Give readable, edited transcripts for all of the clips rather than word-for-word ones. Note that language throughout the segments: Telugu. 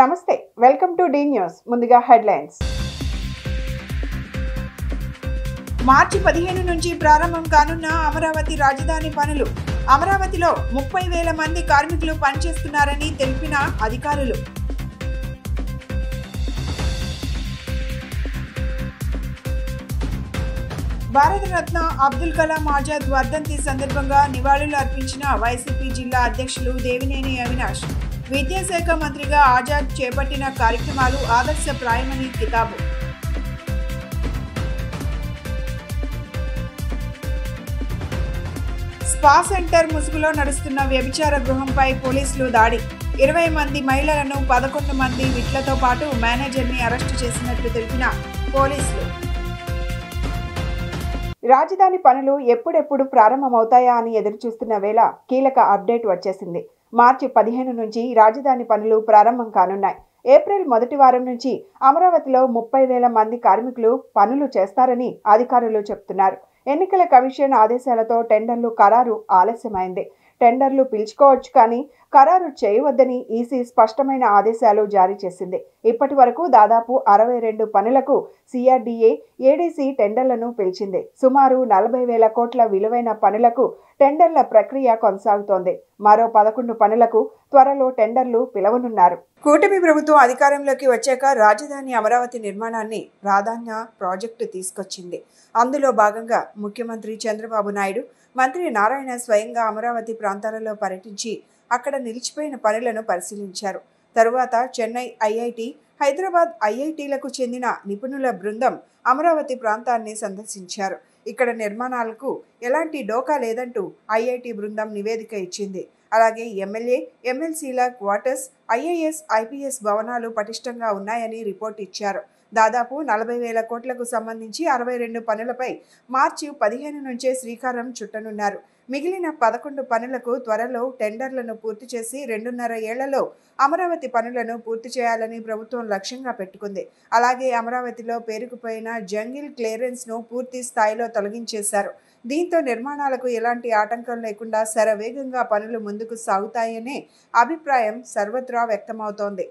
నమస్తే వెల్కమ్ టు డి న్యూస్ ముందుగా హెడ్లైన్స్ మార్చి 15 నుంచి ప్రారంభం కానున్న అమరావతి రాజధాని పనులు అమరావతిలో 30,000 మంది కార్మికులు పనిచేస్తున్నారని తెలిపిన అధికారులు భారతరత్న అబ్దుల్ కలాం ఆజాద్ వర్ధంతి సందర్భంగా నివాళులు అర్పించిన వైసీపీ జిల్లా అధ్యక్షులు దేవినేని అవినాష్ విద్యాశాఖ మంత్రిగా ఆజాద్ చేపట్టిన కార్యక్రమాలు ఆదర్శప్రాయమని కితాబు స్పా సెంటర్ ముసుగులో నడుస్తున్న వ్యభిచార గృహంపై పోలీసులు దాడి 20 మంది మహిళలను 11 మంది విట్లతో పాటు మేనేజర్ని అరెస్టు చేసినట్లు తెలిపిన పోలీసులు రాజధాని పనులు ఎప్పుడెప్పుడు ప్రారంభమవుతాయా అని ఎదురుచూస్తున్న వేళ కీలక అప్డేట్ వచ్చేసింది. మార్చి 15 నుంచి రాజధాని పనులు ప్రారంభం కానున్నాయి. ఏప్రిల్ మొదటి వారం నుంచి అమరావతిలో 30,000 మంది కార్మికులు పనులు చేస్తారని అధికారులు చెబుతున్నారు. ఎన్నికల కమిషన్ ఆదేశాలతో టెండర్లు ఖరారు ఆలస్యమైంది. టెండర్లు పిలుచుకోవచ్చు కానీ ఖరారు చేయవద్దని ఈసీ స్పష్టమైన ఆదేశాలు జారీ చేసింది. ఇప్పటి వరకు దాదాపు 62 పనులకు సిఆర్డీఏ ఏడీసీ టెండర్లను పిలిచింది. సుమారు 40,000 కోట్ల విలువైన పనులకు టెండర్ల ప్రక్రియ కొనసాగుతోంది. మరో 11 పనులకు త్వరలో టెండర్లు పిలవనున్నారు. కూటమి ప్రభుత్వం అధికారంలోకి వచ్చాక రాజధాని అమరావతి నిర్మాణాన్ని ప్రాధాన్య ప్రాజెక్టు తీసుకొచ్చింది. అందులో భాగంగా ముఖ్యమంత్రి చంద్రబాబు నాయుడు, మంత్రి నారాయణ స్వయంగా అమరావతి ప్రాంతాలలో పర్యటించి అక్కడ నిలిచిపోయిన పనులను పరిశీలించారు. తరువాత చెన్నై ఐఐటి, హైదరాబాద్ ఐఐటీలకు చెందిన నిపుణుల బృందం అమరావతి ప్రాంతాన్ని సందర్శించారు. ఇక్కడ నిర్మాణాలకు ఎలాంటి డోకా లేదంటూ ఐఐటి బృందం నివేదిక ఇచ్చింది. అలాగే ఎమ్మెల్యే, ఎమ్మెల్సీల క్వార్టర్స్, ఐఏఎస్, ఐపీఎస్ భవనాలు పటిష్టంగా ఉన్నాయని రిపోర్ట్ ఇచ్చారు. దాదాపు 40,000 కోట్లకు సంబంధించి 62 పనులపై మార్చి 15 నుంచే శ్రీకారం చుట్టనున్నారు. మిగిలిన 11 పనులకు త్వరలో టెండర్లను పూర్తి చేసి 2.5 ఏళ్లలో అమరావతి పనులను పూర్తి చేయాలని ప్రభుత్వం లక్ష్యంగా పెట్టుకుంది. అలాగే అమరావతిలో పేరుకుపోయిన జంగిల్ క్లియరెన్స్ను పూర్తి స్థాయిలో తొలగించేశారు. దీంతో నిర్మాణాలకు ఎలాంటి ఆటంకం లేకుండా శరవేగంగా పనులు ముందుకు సాగుతాయనే అభిప్రాయం సర్వత్రా వ్యక్తమవుతోంది.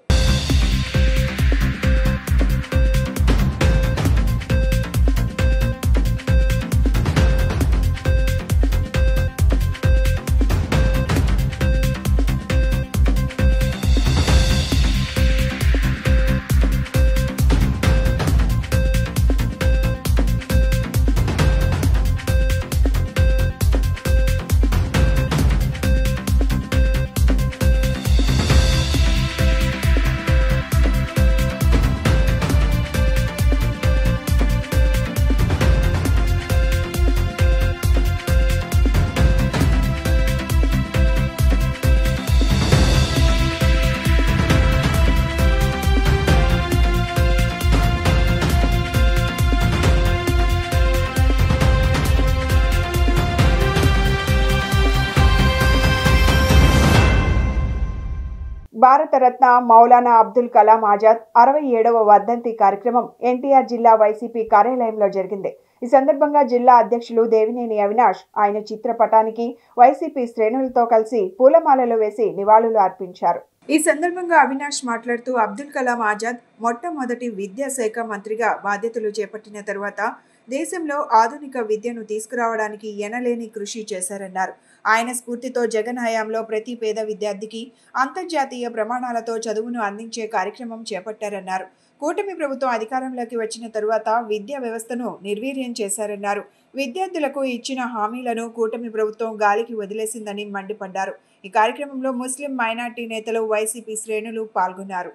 భారతరత్న మౌలానా అబ్దుల్ కలాం ఆజాద్ 67వ వర్ధంతి కార్యక్రమం ఎన్టీఆర్ జిల్లా వైసీపీ కార్యాలయంలో జరిగింది. ఈ సందర్భంగా జిల్లా అధ్యక్షులు దేవినేని అవినాష్ ఆయన చిత్రపటానికి వైసీపీ శ్రేణులతో కలిసి పూలమాలలు వేసి నివాళులు అర్పించారు. ఈ సందర్భంగా అవినాష్ మాట్లాడుతూ అబ్దుల్ కలాం ఆజాద్ మొట్టమొదటి విద్యాశాఖ మంత్రిగా బాధ్యతలు చేపట్టిన తరువాత దేశంలో ఆధునిక విద్యను తీసుకురావడానికి ఎనలేని కృషి చేశారన్నారు. ఆయన స్ఫూర్తితో జగన్ హయాంలో ప్రతి పేద విద్యార్థికి అంతర్జాతీయ ప్రమాణాలతో చదువును అందించే కార్యక్రమం చేపట్టారన్నారు. కూటమి ప్రభుత్వం అధికారంలోకి వచ్చిన తరువాత విద్యా వ్యవస్థను నిర్వీర్యం చేశారన్నారు. విద్యార్థులకు ఇచ్చిన హామీలను కూటమి ప్రభుత్వం గాలికి వదిలేసిందని మండిపడ్డారు. ఈ కార్యక్రమంలో ముస్లిం మైనార్టీ నేతలు, వైసీపీ శ్రేణులు పాల్గొన్నారు.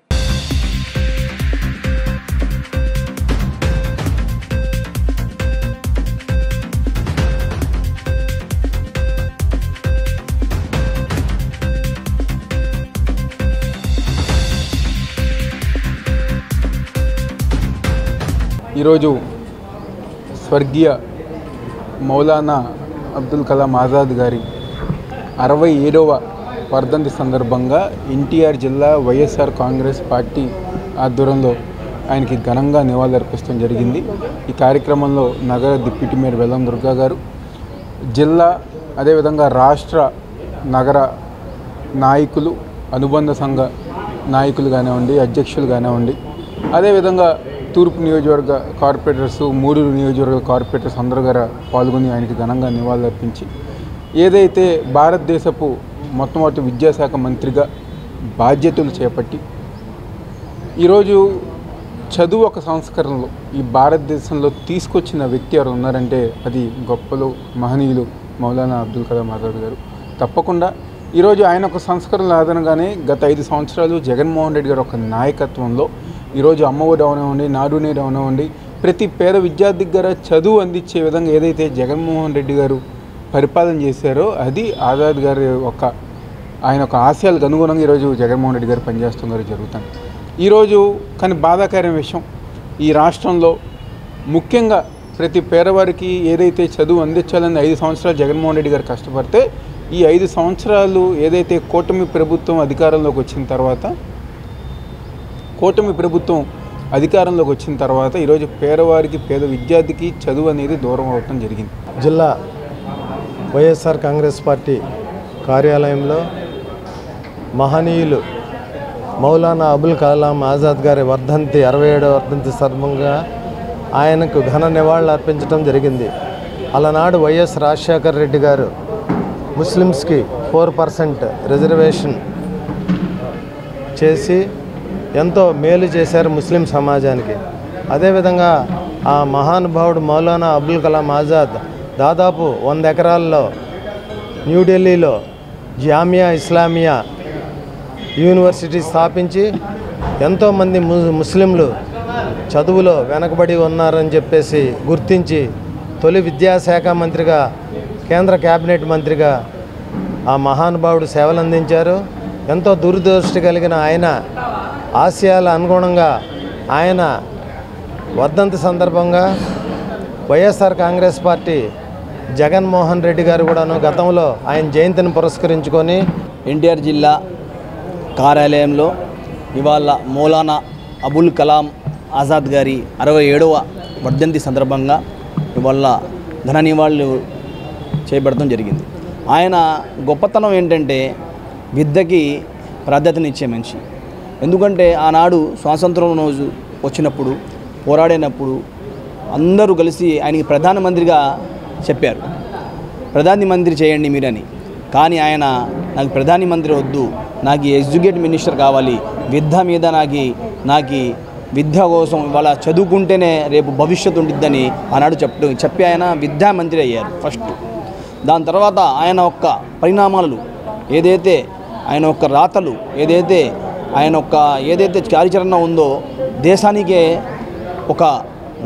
ఈరోజు స్వర్గీయ మౌలానా అబ్దుల్ కలాం ఆజాద్ గారి 67వ వర్ధంతి సందర్భంగా ఎన్టీఆర్ జిల్లా వైఎస్ఆర్ కాంగ్రెస్ పార్టీ ఆధ్వర్యంలో ఆయనకి ఘనంగా నివాళులర్పించడం జరిగింది. ఈ కార్యక్రమంలో నగర డిప్యూటీ మేయర్ వెల్లం దుర్గా గారు, జిల్లా అదేవిధంగా రాష్ట్ర నగర నాయకులు, అనుబంధ సంఘ నాయకులు కానివ్వండి, అధ్యక్షులు కానివ్వండి, అదేవిధంగా తూర్పు నియోజకవర్గ కార్పొరేటర్స్, 3 నియోజకవర్గ కార్పొరేటర్స్ అందరూ గారు పాల్గొని ఆయనకి ఘనంగా నివాళులర్పించి ఏదైతే భారతదేశపు మొట్టమొదటి విద్యాశాఖ మంత్రిగా బాధ్యతలు చేపట్టి ఈరోజు చదువు ఒక సంస్కరణలో ఈ భారతదేశంలో తీసుకొచ్చిన వ్యక్తి ఎవరు ఉన్నారంటే అది గొప్పలు మహనీయులు మౌలానా అబ్దుల్ కలాం ఆజాద్ గారు. తప్పకుండా ఈరోజు ఆయన ఒక సంస్కరణలు ఆధారంగానే గత 5 సంవత్సరాలు జగన్మోహన్ రెడ్డి గారు ఒక నాయకత్వంలో ఈరోజు అమ్మఒడి అవనివ్వండి, నాడు నేడు అవనివ్వండి, ప్రతి పేద విద్యార్థి దగ్గర చదువు అందించే విధంగా ఏదైతే జగన్మోహన్ రెడ్డి గారు పరిపాలన చేశారో అది ఆజాద్ గారి ఆయన ఒక ఆశయాలకు అనుగుణంగా ఈరోజు జగన్మోహన్ రెడ్డి గారు పనిచేస్తున్నారు జరుగుతుంది. ఈరోజు కానీ బాధాకరమైన విషయం, ఈ రాష్ట్రంలో ముఖ్యంగా ప్రతి పేదవారికి ఏదైతే చదువు అందించాలని 5 సంవత్సరాలు జగన్మోహన్ రెడ్డి గారు కష్టపడితే ఈ 5 సంవత్సరాలు ఏదైతే కూటమి ప్రభుత్వం అధికారంలోకి వచ్చిన తర్వాత ఈరోజు పేదవారికి, పేద విద్యార్థికి చదువు అనేది దూరం అవటం జరిగింది. జిల్లా వైఎస్ఆర్ కాంగ్రెస్ పార్టీ కార్యాలయంలో మహనీయులు మౌలానా అబుల్ కలాం ఆజాద్ గారి 67వ వర్ధంతి సందర్భంగా ఆయనకు ఘన నివాళులు అర్పించడం జరిగింది. అలనాడు వైఎస్ రాజశేఖర రెడ్డి గారు ముస్లిమ్స్కి 4% రిజర్వేషన్ చేసి ఎంతో మేలు చేశారు ముస్లిం సమాజానికి. అదేవిధంగా ఆ మహానుభావుడు మౌలానా అబుల్ కలాం ఆజాద్ దాదాపు 100 ఎకరాల్లో న్యూఢిల్లీలో జామియా ఇస్లామియా యూనివర్సిటీ స్థాపించి ఎంతోమంది ముస్లింలు చదువులో వెనకబడి ఉన్నారని చెప్పేసి గుర్తించి తొలి విద్యాశాఖ మంత్రిగా, కేంద్ర కేబినెట్ మంత్రిగా ఆ మహానుభావుడు సేవలు అందించారు. ఎంతో దూరదృష్టి కలిగిన ఆయన ఆశయాల అనుగుణంగా ఆయన వర్ధంతి సందర్భంగా వైఎస్ఆర్ కాంగ్రెస్ పార్టీ జగన్మోహన్ రెడ్డి గారు కూడాను గతంలో ఆయన జయంతిని పురస్కరించుకొని ఎన్టీఆర్ జిల్లా కార్యాలయంలో ఇవాళ మౌలానా అబుల్ కలాం ఆజాద్ గారి 67వ వర్ధంతి సందర్భంగా ఇవాళ ఘన నివాళులు చేపట్టడం జరిగింది. ఆయన గొప్పతనం ఏంటంటే విద్యకి ప్రాధాన్యతనిచ్చే మనిషి. ఎందుకంటే ఆనాడు స్వాతంత్రం రోజు వచ్చినప్పుడు, పోరాడినప్పుడు అందరూ కలిసి ఆయనకి ప్రధానమంత్రిగా చెప్పారు, ప్రధానమంత్రి చేయండి మీరని. కానీ ఆయన నాకు ప్రధానమంత్రి వద్దు, నాకు ఎగ్జిక్యూటివ్ మినిస్టర్ కావాలి, విద్య మీద నాకు విద్య కోసం ఇవాళ చదువుకుంటేనే రేపు భవిష్యత్తు ఉండిద్దని ఆనాడు చెప్పి ఆయన విద్యామంత్రి అయ్యారు ఫస్ట్. దాని తర్వాత ఆయన యొక్క పరిణామాలు ఏదైతే, ఆయన యొక్క రాతలు ఏదైతే, ఆయన యొక్క ఏదైతే కార్యాచరణ ఉందో దేశానికే ఒక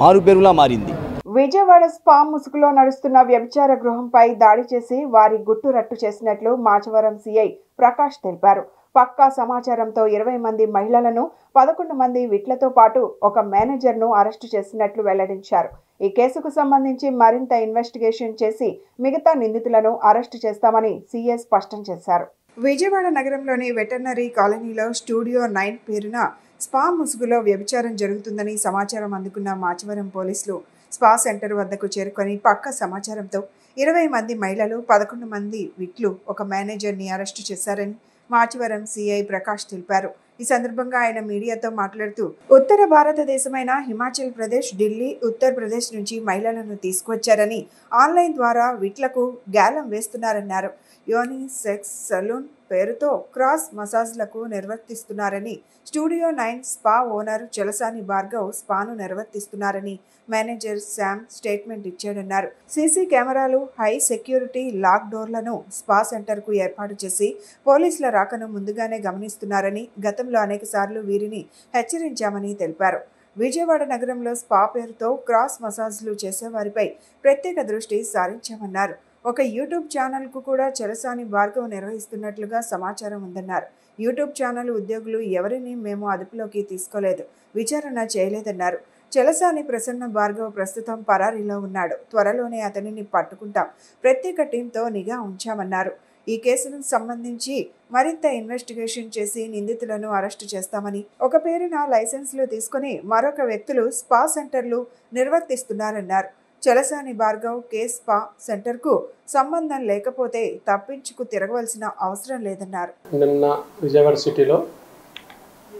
మారుపేరులా మారింది. విజయవాడ స్పా ముసుగులో నడుస్తున్న వ్యభిచార గృహంపై దాడి చేసి వారి గుట్టు రట్టు చేసినట్లు మాచవరం సిఐ ప్రకాష్ తెలిపారు. పక్కా సమాచారంతో 20 మంది మహిళలను, 11 మంది విట్లతో పాటు ఒక మేనేజర్ను అరెస్టు చేసినట్లు వెల్లడించారు. ఈ కేసుకు సంబంధించి మరింత ఇన్వెస్టిగేషన్ చేసి మిగతా నిందితులను అరెస్టు చేస్తామని సీఏ స్పష్టం చేశారు. విజయవాడ నగరంలోని వెటర్నరీ కాలనీలో స్టూడియో 9 పేరున స్పా ముసుగులో వ్యభిచారం జరుగుతుందని సమాచారం అందుకున్న మాచవరం పోలీసులు స్పా సెంటర్ వద్దకు చేరుకొని పక్క సమాచారంతో 20 మంది మహిళలు, 11 మంది విట్లు, ఒక మేనేజర్ని అరెస్టు చేశారని మాచవరం సిఐ ప్రకాష్ తెలిపారు. ఈ సందర్భంగా ఆయన మీడియాతో మాట్లాడుతూ, ఉత్తర భారతదేశమైన హిమాచల్ ప్రదేశ్, ఢిల్లీ, ఉత్తరప్రదేశ్ నుంచి మహిళలను తీసుకువచ్చారని, ఆన్లైన్ ద్వారా విట్లకు గ్యాలం వేస్తున్నారన్నారు. యోని సెక్స్ సలూన్ పేరుతో క్రాస్ మసాజ్లకు నిర్వర్తిస్తున్నారని, studio 9 spa owner Chalasani Bhargav స్పాను నిర్వర్తిస్తున్నారని మేనేజర్ శామ్ స్టేట్మెంట్ ఇచ్చాడన్నారు. సీసీ కెమెరాలు, హై సెక్యూరిటీ లాక్ డోర్లను స్పా సెంటర్కు ఏర్పాటు చేసి పోలీసుల రాకను ముందుగానే గమనిస్తున్నారని, గతంలో అనేక సార్లు వీరిని హెచ్చరించామని తెలిపారు. విజయవాడ నగరంలో స్పా పేరుతో క్రాస్ మసాజ్లు చేసేవారిపై ప్రత్యేక దృష్టి సారించామన్నారు. ఒక యూట్యూబ్ ఛానల్కు కూడా చలసాని భార్గవ్ నిర్వహిస్తున్నట్లుగా సమాచారం ఉందన్నారు. యూట్యూబ్ ఛానల్ ఉద్యోగులు ఎవరిని మేము అదుపులోకి తీసుకోలేదు, విచారణ చేయలేదన్నారు. చలసాని ప్రసన్న భార్గవ్ ప్రస్తుతం పరారీలో ఉన్నాడు. త్వరలోనే అతనిని పట్టుకుంటాం. ప్రత్యేక టీంతో నిఘా ఉంచామన్నారు. ఈ కేసుకు సంబంధించి మరింత ఇన్వెస్టిగేషన్ చేసి నిందితులను అరెస్టు చేస్తామని, ఒక పేరున లైసెన్సులు తీసుకుని మరొక వ్యక్తులు స్పా సెంటర్లు నిర్వర్తిస్తున్నారన్నారు. చలసాని భార్గవ్ కే స్పా సెంటర్కు సంబంధం లేకపోతే తప్పించుకు తిరగవలసిన అవసరం లేదన్నారు. నిన్న విజయవాడ సిటీలో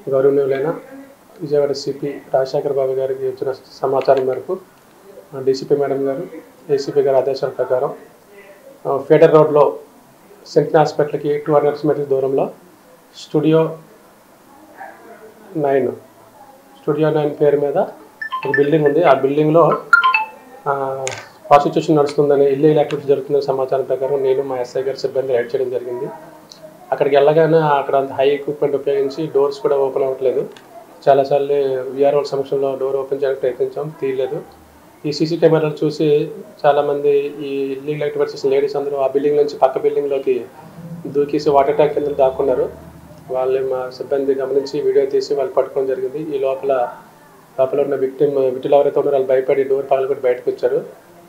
గౌరవనీయులైన విజయవాడ సిపి రాజశేఖర్ బాబు గారికి ఇచ్చిన సమాచారం మేరకు డీసీపీ మేడం గారు ఏసీపీ గారి ఆదేశాల ప్రకారం ఫెడర్ రోడ్లో సెంట్ని హాస్పిటల్కి 200 మీటర్ల దూరంలో స్టూడియో 9 పేరు మీద ఒక బిల్డింగ్ ఉంది. ఆ బిల్డింగ్లో ప్రాస్టిట్యూషన్ నడుస్తుందని, ఇల్లీగల్ యాక్టివిటీ జరుగుతుందని సమాచారం ప్రకారం నేను మా ఎస్ఐ గారి సిబ్బంది రైడ్ చేయడం జరిగింది. అక్కడికి వెళ్ళగానే అక్కడ అంత హై ఎక్విప్మెంట్ ఉపయోగించి డోర్స్ కూడా ఓపెన్ అవ్వట్లేదు. చాలాసార్లు విఆర్ఓ సమక్షంలో డోర్ ఓపెన్ చేయడానికి ప్రయత్నించాం, తీయలేదు. ఈ సీసీ కెమెరాలు చూసి చాలామంది ఈ ఇల్లీగల్ యాక్టివిటీ చేసిన లేడీస్ అందరూ ఆ బిల్డింగ్ నుంచి పక్క బిల్డింగ్లోకి దూకేసి వాటర్ ట్యాంక్ కింద దాక్కున్నారు. వాళ్ళు మా సిబ్బంది గమనించి వీడియో తీసి వాళ్ళు పట్టుకోవడం జరిగింది. ఈ లోపల ఉన్న విక్టిల్ ఎవరైతే ఉన్నారో వాళ్ళు భయపడి డోర్ పగలగొట్టి బయటకు వచ్చారు.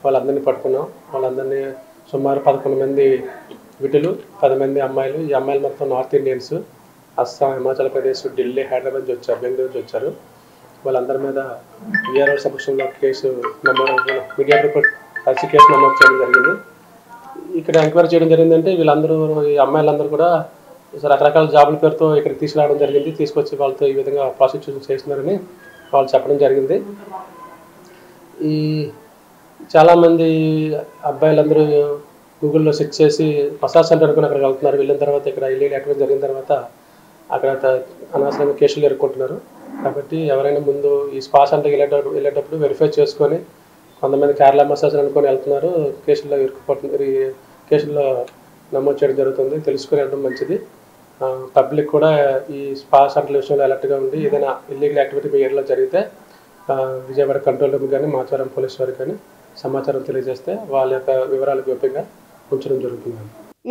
వాళ్ళందరినీ పట్టుకున్నాం. వాళ్ళందరినీ సుమారు 11 మంది విటులు, 10 మంది అమ్మాయిలు. ఈ అమ్మాయిలు మొత్తం నార్త్ ఇండియన్స్, అస్సాం, హిమాచల్ ప్రదేశ్, ఢిల్లీ, హైదరాబాద్ నుంచి వచ్చారు, బెంగళూరు నుంచి వచ్చారు. వాళ్ళందరి మీద విఆర్ఓ సమక్షంలో కేసు నమోదు, మీడియా రిపోర్ట్ కలిసి కేసు నమోదు చేయడం జరిగింది. ఇక్కడ ఎంక్వైరీ చేయడం జరిగిందంటే వీళ్ళందరూ, ఈ అమ్మాయిలందరూ కూడా రకరకాల జాబుల పేరుతో ఇక్కడికి తీసుకురావడం జరిగింది. తీసుకొచ్చి వాళ్ళతో ఈ విధంగా ప్రాసిక్యూషన్ చేస్తున్నారని వాళ్ళు చెప్పడం జరిగింది. ఈ చాలామంది అబ్బాయిలందరూ గూగుల్లో సెర్చ్ చేసి మసాజ్ సెంటర్ అనుకుని అక్కడికి వెళ్తున్నారు. వెళ్ళిన తర్వాత ఇక్కడ ఇల్లీగల్ యాక్టివిటీ జరిగిన తర్వాత అక్కడ అనవసరంగా కేసులు ఎదుర్కొంటున్నారు. కాబట్టి ఎవరైనా ముందు ఈ స్పా సెంటర్కి వెళ్ళేటప్పుడు వెరిఫై చేసుకొని, కొంతమంది కేరళ మసాజ్ అనుకొని వెళ్తున్నారు, కేసుల్లో ఇరుక్కుపోతున్నారు, కేసుల్లో నమోదు చేయడం జరుగుతుంది. తెలుసుకొని వెళ్ళడం మంచిది. పబ్లిక్ కూడా ఈ స్పా సెంటర్ల విషయంలో అలర్ట్గా ఉండి ఏదైనా ఇల్లీగల్ యాక్టివిటీ మీ ఏరియాలో జరిగితే విజయవాడ కంట్రోల్ రూమ్ కానీ మాచవరం పోలీస్ వారికి కానీ సమాచారం తెలియజేస్తే వాళ్ళ యొక్క వివరాలు గోప్యంగా ఉంచడం జరుగుతుంది.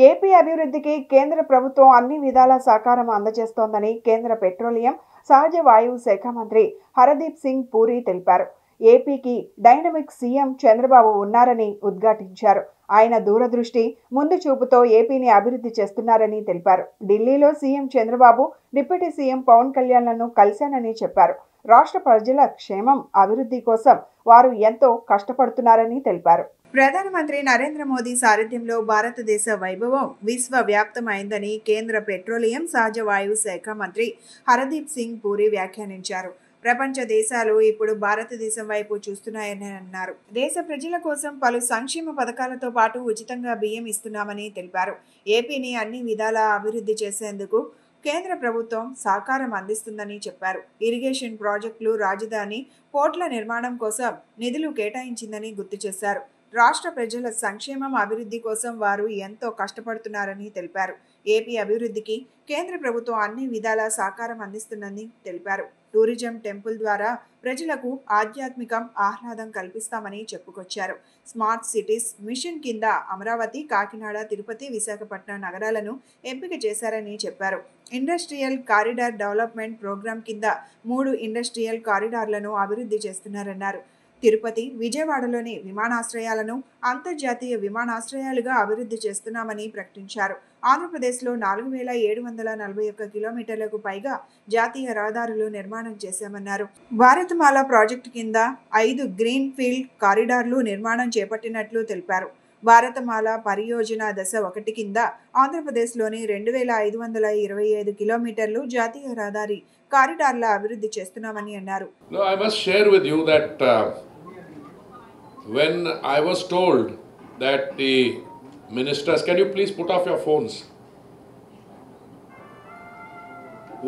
ఏపీ అభివృద్ధికి కేంద్ర ప్రభుత్వం అన్ని విధాల సహకారం అందజేస్తోందని కేంద్ర పెట్రోలియం, సహజ వాయువు శాఖ మంత్రి హరదీప్ సింగ్ పూరి తెలిపారు. ఏపీకి డైనమిక్ సీఎం చంద్రబాబు ఉన్నారని ఉద్ఘాటించారు. ఆయన దూరదృష్టి, ముందు చూపుతో ఏపీని అభివృద్ధి చేస్తున్నారని తెలిపారు. ఢిల్లీలో CM Chandrababu, deputy CM Pawan కళ్యాణ్లను కలిశానని చెప్పారు. రాష్ట్ర ప్రజల క్షేమం, అభివృద్ధి కోసం వారు ఎంతో కష్టపడుతున్నారని తెలిపారు. ప్రధానమంత్రి నరేంద్ర మోదీ సారథ్యంలో భారతదేశ వైభవం విశ్వవ్యాప్తమైందని కేంద్ర పెట్రోలియం, సహజ వాయువు శాఖ మంత్రి హరదీప్ సింగ్ పూరి వ్యాఖ్యానించారు. ప్రపంచ దేశాలు ఇప్పుడు భారతదేశం వైపు చూస్తున్నాయని అన్నారు. దేశ ప్రజల కోసం పలు సంక్షేమ పథకాలతో పాటు ఉచితంగా బియ్యం ఇస్తున్నామని తెలిపారు. ఏపీని అన్ని విధాలా అభివృద్ధి చేసేందుకు కేంద్ర ప్రభుత్వం సహకారం అందిస్తుందని చెప్పారు. ఇరిగేషన్ ప్రాజెక్టులు, రాజధాని, పోర్ట్ల నిర్మాణం కోసం నిధులు కేటాయించిందని గుర్తు చేశారు. రాష్ట్ర ప్రజల సంక్షేమం, అభివృద్ధి కోసం వారు ఎంతో కష్టపడుతున్నారని తెలిపారు. ఏపీ అభివృద్ధికి కేంద్ర ప్రభుత్వం అన్ని విధాలా సహకారం అందిస్తుందని తెలిపారు. టూరిజం, టెంపుల్ ద్వారా ప్రజలకు ఆధ్యాత్మికం, ఆహ్లాదం కల్పిస్తామని చెప్పుకొచ్చారు. స్మార్ట్ సిటీస్ మిషన్ కింద అమరావతి, కాకినాడ, తిరుపతి, విశాఖపట్నం నగరాలను ఎంపిక చేశారని చెప్పారు. ఇండస్ట్రియల్ కారిడార్ డెవలప్మెంట్ ప్రోగ్రాం కింద 3 ఇండస్ట్రియల్ కారిడార్లను అభివృద్ధి చేస్తున్నారన్నారు. తిరుపతి, విజయవాడలోని విమానాశ్రయాలను అంతర్జాతీయ విమానాశ్రయాలుగా అభివృద్ధి చేస్తున్నామని ప్రకటించారు. ఆంధ్రప్రదేశ్లో 4741 కిలోమీటర్లకు పైగా జాతీయ రహదారులు నిర్మాణం చేశామన్నారు. భారతమాల ప్రాజెక్టు కింద 5 గ్రీన్ ఫీల్డ్ కారిడార్లు నిర్మాణం చేపట్టినట్లు తెలిపారు. భారతమాల పరియోజన దశ 1 కింద ఆంధ్రప్రదేశ్లోని 2525 కిలోమీటర్లు జాతీయ రహదారి కారిడార్ల అభివృద్ధి చేస్తున్నామని అన్నారు. I must share with you that when I was told that the ministers, can you please put off your phones?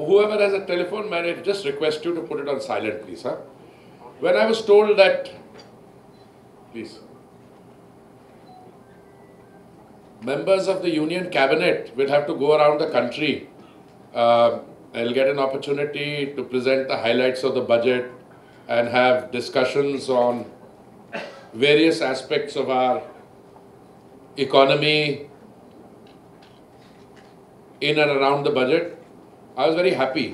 Whoever has a telephone, may I just request you to put it on silent, please. Huh? When I was told that, please, members of the Union Cabinet will have to go around the country, I'll get an opportunity to present the highlights of the budget and have discussions on various aspects of our economy in and around the budget. I was very happy,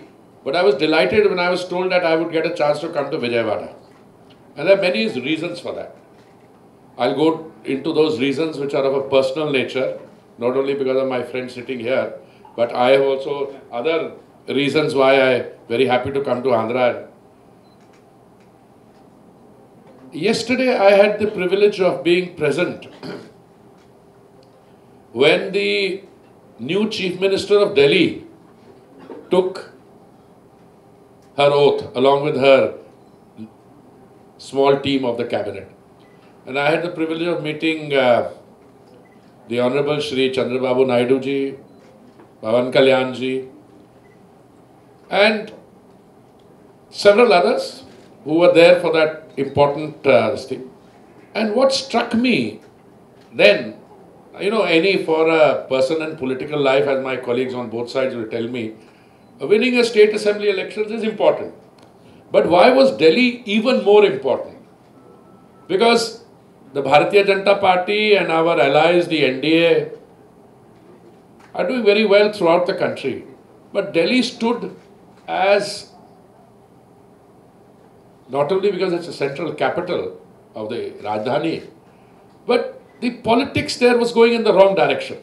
but I was delighted when I was told that I would get a chance to come to Vijayawada. And there are many reasons for that. I'll go into those reasons which are of a personal nature, not only because of my friend sitting here, but I have also other reasons why I'm very happy to come to Andhra. Yesterday I had the privilege of being present when the new Chief Minister of Delhi took her oath along with her small team of the cabinet. And I had the privilege of meeting the Honorable Shri Chandrababu Naidu ji, Pawan Kalyan ji, and several others who were there for that important thing. And what struck me then, for a person in political life, as my colleagues on both sides will tell me, winning a state assembly elections is important. But why was Delhi even more important? Because the Bharatiya Janata Party and our allies, the NDA, are doing very well throughout the country. But Delhi stood as, not only because it's a central capital of the Rajdhani, but the politics there was going in the wrong direction.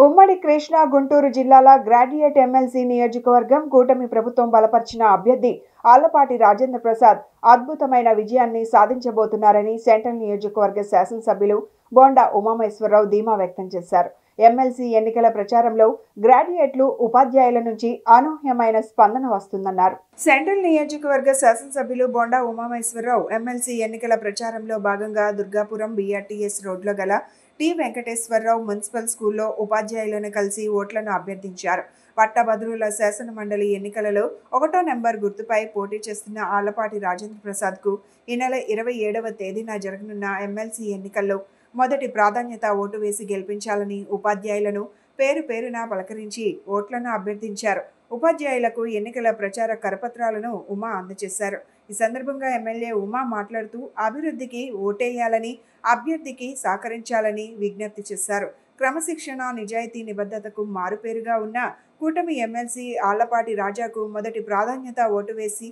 ఉమ్మడి కృష్ణా గుంటూరు జిల్లాల గ్రాడ్యుయేట్ ఎమ్మెల్సీ నియోజకవర్గం కూటమి ప్రభుత్వం బలపరిచిన అభ్యర్థి ఆళ్లపాటి రాజేంద్ర ప్రసాద్ అద్భుతమైన విజయాన్ని సాధించబోతున్నారని సెంట్రల్ నియోజకవర్గ శాసనసభ్యులు బోండా ఉమామేశ్వరరావు ధీమా వ్యక్తం చేశారు. ఎమ్మెల్సీ ఎన్నికల ప్రచారంలో గ్రాడ్యుయేట్లు ఉపాధ్యాయుల నుంచి అనూహ్యమైన స్పందన వస్తుందన్నారు. సెంట్రల్ నియోజకవర్గ శాసనసభ్యులు బోండా ఉమామేశ్వరరావు ఎమ్మెల్సీ ఎన్నికల ప్రచారంలో భాగంగా దుర్గాపురం BRTS రోడ్లో గల టి వెంకటేశ్వరరావు మున్సిపల్ స్కూల్లో ఉపాధ్యాయులను కలిసి ఓట్లను అభ్యర్థించారు. పట్టభద్రుల శాసన మండలి ఎన్నికలలో 1వ నెంబర్ గుర్తుపై పోటీ చేస్తున్న ఆళ్లపాటి రాజేంద్ర ప్రసాద్కు ఈ నెల 27వ తేదీన జరగనున్న ఎమ్మెల్సీ ఎన్నికల్లో మొదటి ప్రాధాన్యత ఓటు వేసి గెలిపించాలని ఉపాధ్యాయులను పేరు పేరున పలకరించి ఓట్లను అభ్యర్థించారు. ఉపాధ్యాయులకు ఎన్నికల ప్రచార కరపత్రాలను ఉమా అందజేశారు. ఈ సందర్భంగా ఎమ్మెల్యే ఉమా మాట్లాడుతూ అభివృద్ధికి ఓటేయాలని, అభ్యర్థికి సహకరించాలని విజ్ఞప్తి చేశారు. క్రమశిక్షణ, నిజాయితీ, నిబద్ధతకు మారుపేరుగా ఉన్న కూటమి ఎమ్మెల్సీ ఆళ్లపాటి రాజాకు మొదటి ప్రాధాన్యత ఓటు వేసి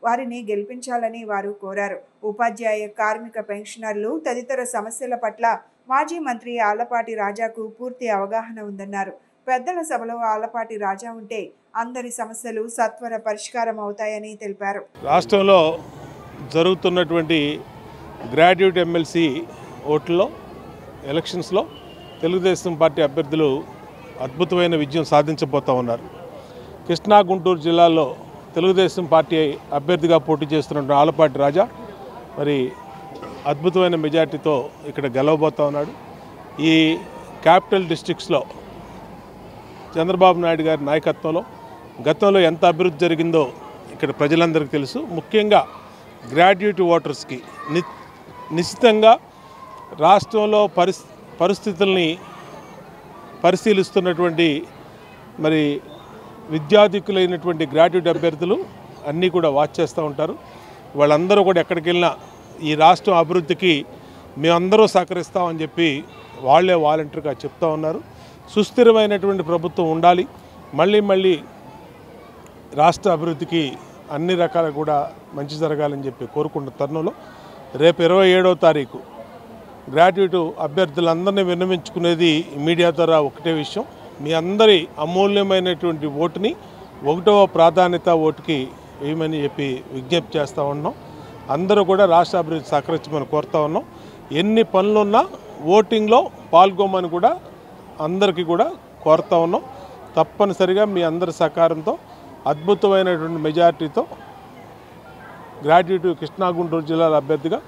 వారిని గెలిపించాలని వారు కోరారు. ఉపాధ్యాయ, కార్మిక, పెన్షనర్లు తదితర సమస్యల పట్ల మాజీ మంత్రి ఆళ్లపాటి రాజాకు పూర్తి అవగాహన ఉందన్నారు. పెద్దల సభలో ఆళ్లపాటి రాజా ఉంటే అందరి సమస్యలు సత్వర పరిష్కారం అవుతాయని తెలిపారు. రాష్ట్రంలో జరుగుతున్నటువంటి గ్రాడ్యుయేట్ ఎమ్మెల్సీ ఓట్లలో ఎలక్షన్స్లో తెలుగుదేశం పార్టీ అభ్యర్థులు అద్భుతమైన విజయం సాధించబోతూ ఉన్నారు. కృష్ణా గుంటూరు జిల్లాలో తెలుగుదేశం పార్టీ అభ్యర్థిగా పోటీ చేస్తున్న ఆళ్లపాటి రాజా మరి అద్భుతమైన మెజార్టీతో ఇక్కడ గెలవబోతూ ఉన్నాడు. ఈ క్యాపిటల్ డిస్ట్రిక్ట్స్లో చంద్రబాబు నాయుడు గారి నాయకత్వంలో గతంలో ఎంత అభివృద్ధి జరిగిందో ఇక్కడ ప్రజలందరికీ తెలుసు. ముఖ్యంగా గ్రాడ్యుయేట్ ఓటర్స్కి నిశ్చితంగా రాష్ట్రంలో పరిస్థితుల్ని పరిశీలిస్తున్నటువంటి మరి విద్యాధికులైనటువంటి గ్రాడ్యుయేట్ అభ్యర్థులు అన్నీ కూడా వాచ్ చేస్తూ ఉంటారు. వాళ్ళందరూ కూడా ఎక్కడికి వెళ్ళినా ఈ రాష్ట్రం అభివృద్ధికి మేమందరూ సహకరిస్తామని చెప్పి వాళ్ళే వాలంటీర్గా చెప్తూ ఉన్నారు. సుస్థిరమైనటువంటి ప్రభుత్వం ఉండాలి, మళ్ళీ రాష్ట్ర అభివృద్ధికి అన్ని రకాల కూడా మంచి జరగాలని చెప్పి కోరుకున్న తరుణంలో రేపు 27వ తారీఖు గ్రాడ్యుయేట్ అభ్యర్థులందరినీ విన్నవించుకునేది మీడియా ద్వారా ఒకటే విషయం, మీ అందరి అమూల్యమైనటువంటి ఓటుని 1వ ప్రాధాన్యత ఓటుకి వేయమని చెప్పి విజ్ఞప్తి చేస్తూ ఉన్నాం. అందరూ కూడా రాష్ట్ర అభివృద్ధి సహకరించమని కోరుతూ ఉన్నాం. ఎన్ని పనులున్నా ఓటింగ్లో పాల్గొమని కూడా అందరికీ కూడా కోరుతూ ఉన్నాం. తప్పనిసరిగా మీ అందరి సహకారంతో అద్భుతమైనటువంటి మెజారిటీతో గ్రాడ్యుయేట్ కృష్ణా గుంటూరు జిల్లాల అభ్యర్థిగా